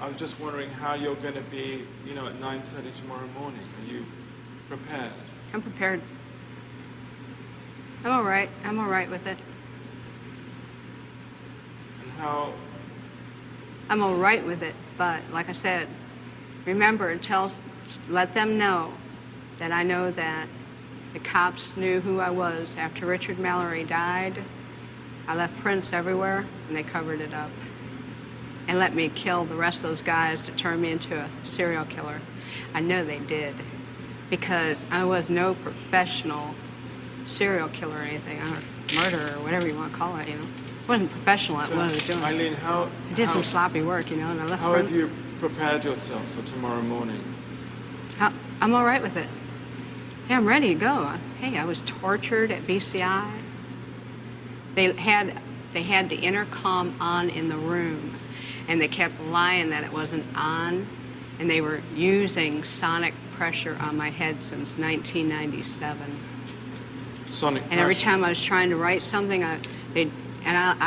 I was just wondering how you're going to be, you know, at 9:30 tomorrow morning. Are you prepared? I'm prepared. I'm all right. I'm all right with it. And how? I'm all right with it, but like I said, remember, let them know that I know that the cops knew who I was. After Richard Mallory died, I left prints everywhere, and they covered it up. And let me kill the rest of those guys to turn me into a serial killer. I know they did, because I was no professional serial killer or anything, or murderer, or whatever you want to call it, you know. I wasn't professional at what I was doing. Eileen, I did some sloppy work, you know, and I left How prints. have you prepared yourself for tomorrow morning? I'm all right with it. Yeah, I'm ready to go. Hey, I was tortured at BCI. They had the intercom on in the room, and they kept lying that it wasn't on, and they were using sonic pressure on my head since 1997. Sonic pressure. And every time I was trying to write something, I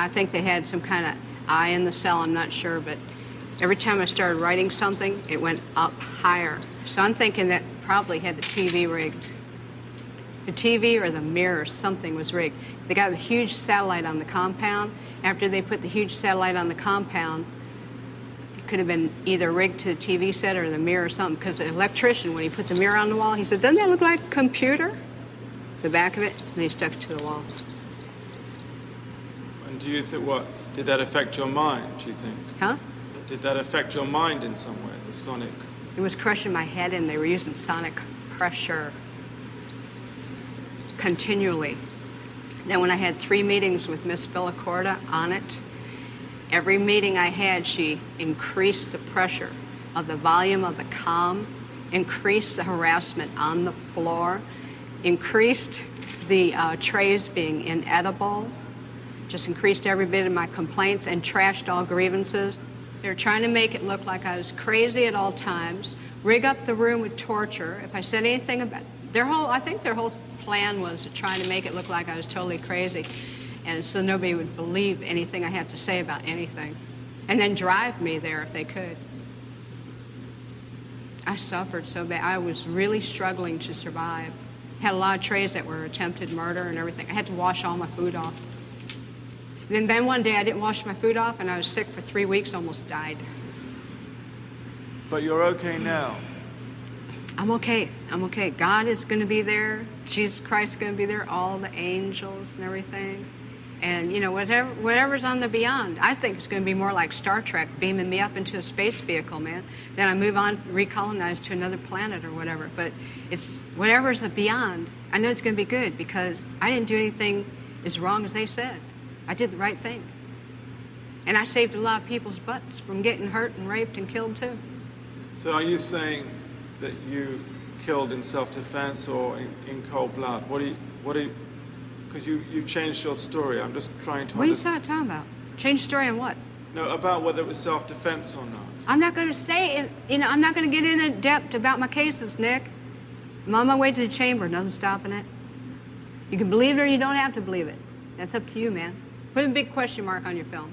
think they had some kind of eye in the cell, I'm not sure, but every time I started writing something, it went up higher. So I'm thinking that probably had the TV rigged. The TV or the mirror, something was rigged. They got a huge satellite on the compound. After they put the huge satellite on the compound, it could have been either rigged to the TV set or the mirror or something, because the electrician, when he put the mirror on the wall, he said, "Doesn't that look like a computer?" The back of it, and he stuck it to the wall. And do you think, did that affect your mind, do you think? Huh? Did that affect your mind in some way, the sonic? It was crushing my head, and they were using sonic pressure continually. Then when I had 3 meetings with Miss Villacorta on it, every meeting I had, she increased the pressure of the volume of the comm, increased the harassment on the floor, increased the trays being inedible, just increased every bit of my complaints, and trashed all grievances. They're trying to make it look like I was crazy at all times, rig up the room with torture. If I said anything about I think their whole plan was trying to make it look like I was totally crazy, and so nobody would believe anything I had to say about anything, and then drive me there if they could. I suffered so bad. I was really struggling to survive. Had a lot of trays that were attempted murder and everything. I had to wash all my food off. And then one day I didn't wash my food off, and I was sick for 3 weeks, almost died. But you're okay now. I'm okay. I'm okay. God is going to be there. Jesus Christ is going to be there. All the angels and everything. And, you know, whatever's on the beyond. I think it's going to be more like Star Trek, beaming me up into a space vehicle, man. Then I move on, recolonize to another planet or whatever. But it's whatever's the beyond. I know it's going to be good, because I didn't do anything as wrong as they said. I did the right thing. And I saved a lot of people's butts from getting hurt and raped and killed, too. So are you saying that you killed in self-defense or in cold blood? Because you've changed your story. I'm just trying to What are you talking about? Change story on what? No, about whether it was self-defense or not. I'm not going to say it. You know, I'm not going to get in depth about my cases, Nick. I'm on my way to the chamber. Nothing stopping it. You can believe it or you don't have to believe it. That's up to you, man. Put a big question mark on your film.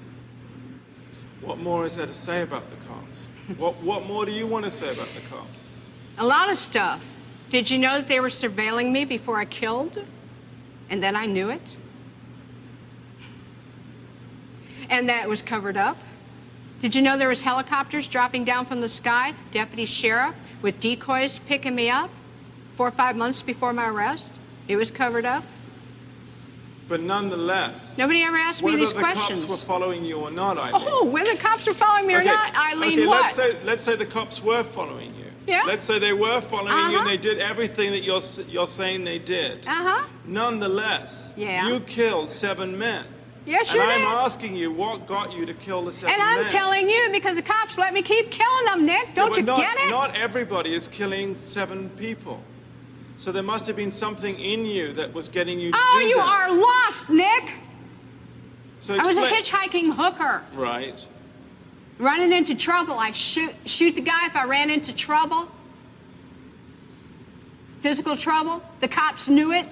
What more is there to say about the cops? What more do you want to say about the cops? A lot of stuff. Did you know that they were surveilling me before I killed? And then I knew it? And that it was covered up? Did you know there was helicopters dropping down from the sky, deputy sheriff, with decoys picking me up 4 or 5 months before my arrest? It was covered up? But nonetheless, nobody ever asked me these questions. Whether the cops were following you or not, Eileen. Oh, whether the cops were following me or not, Eileen, okay, what? Let's say the cops were following you. Yeah. Let's say they were following you and they did everything that you're saying they did. Uh-huh. Nonetheless, you killed 7 men. Yes, sure And did. I'm asking you, what got you to kill the 7 men? And I'm telling you, because the cops let me keep killing them, Nick. Don't you get it? Not everybody is killing 7 people. So there must have been something in you that was getting you to do that. Oh, you are lost, Nick. So I was a hitchhiking hooker. Right. Running into trouble. I shoot the guy if I ran into trouble. Physical trouble. The cops knew it.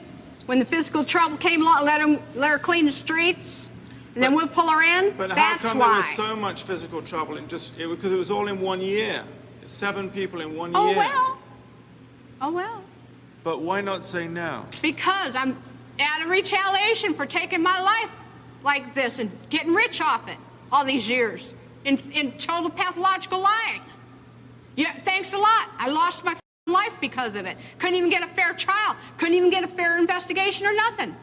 When the physical trouble came along, let her clean the streets. And then we'll pull her in. But how That's come why. there was so much physical trouble in because it was all in 1 year? 7 people in 1 Oh year. well. Oh well. But why not say now? Because I'm out of retaliation for taking my life like this and getting rich off it all these years in total pathological lying. Yeah, thanks a lot. I lost my life because of it. Couldn't even get a fair trial. Couldn't even get a fair investigation or nothing.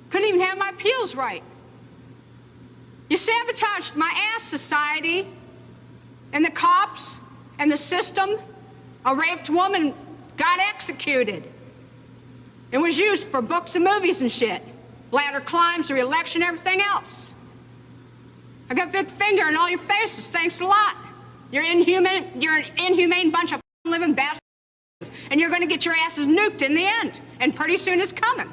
Couldn't even have my appeals right. You sabotaged my ass, society, and the cops, and the system. A raped woman got executed. It was used for books and movies and shit. Ladder climbs, the re-election, everything else. I got a big finger in all your faces. Thanks a lot. You're inhuman. You're an inhumane bunch of living bastards. And you're going to get your asses nuked in the end. And pretty soon it's coming.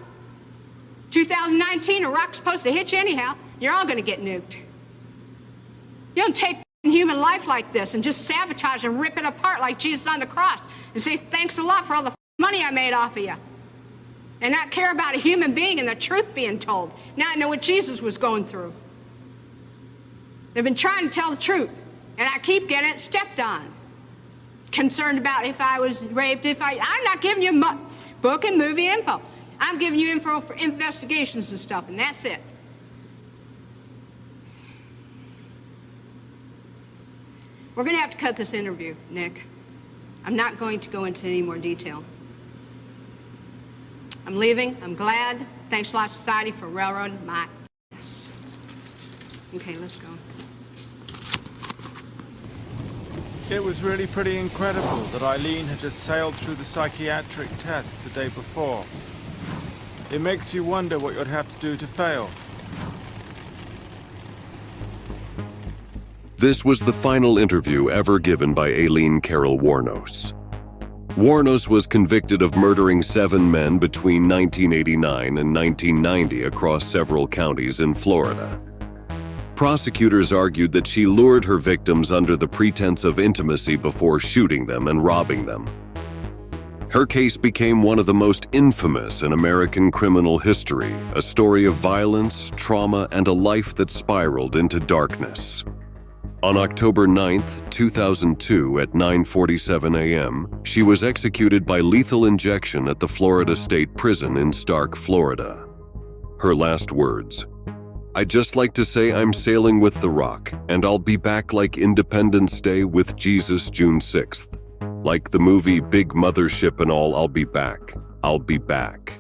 2019, a rock's supposed to hit you anyhow. You're all going to get nuked. You don't take human life like this and just sabotage and rip it apart like Jesus on the cross and say thanks a lot for all the money I made off of you. And not care about a human being and the truth being told. Now I know what Jesus was going through. They've been trying to tell the truth, and I keep getting it stepped on. Concerned about if I was raped, I'm not giving you book and movie info. I'm giving you info for investigations and stuff, and that's it. We're going to have to cut this interview, Nick. I'm not going to go into any more detail. I'm leaving. I'm glad. Thanks a lot, society, for railroading my ass. Okay, let's go. It was really pretty incredible that Aileen had just sailed through the psychiatric test the day before. It makes you wonder what you'd have to do to fail. This was the final interview ever given by Aileen Wuornos. Wuornos was convicted of murdering 7 men between 1989 and 1990 across several counties in Florida. Prosecutors argued that she lured her victims under the pretense of intimacy before shooting them and robbing them. Her case became one of the most infamous in American criminal history, a story of violence, trauma, and a life that spiraled into darkness. On October 9, 2002 at 9:47 a.m., she was executed by lethal injection at the Florida State Prison in Starke, Florida. Her last words: "I'd just like to say I'm sailing with the Rock, and I'll be back like Independence Day with Jesus June 6th. Like the movie Big Mothership and all, I'll be back. I'll be back."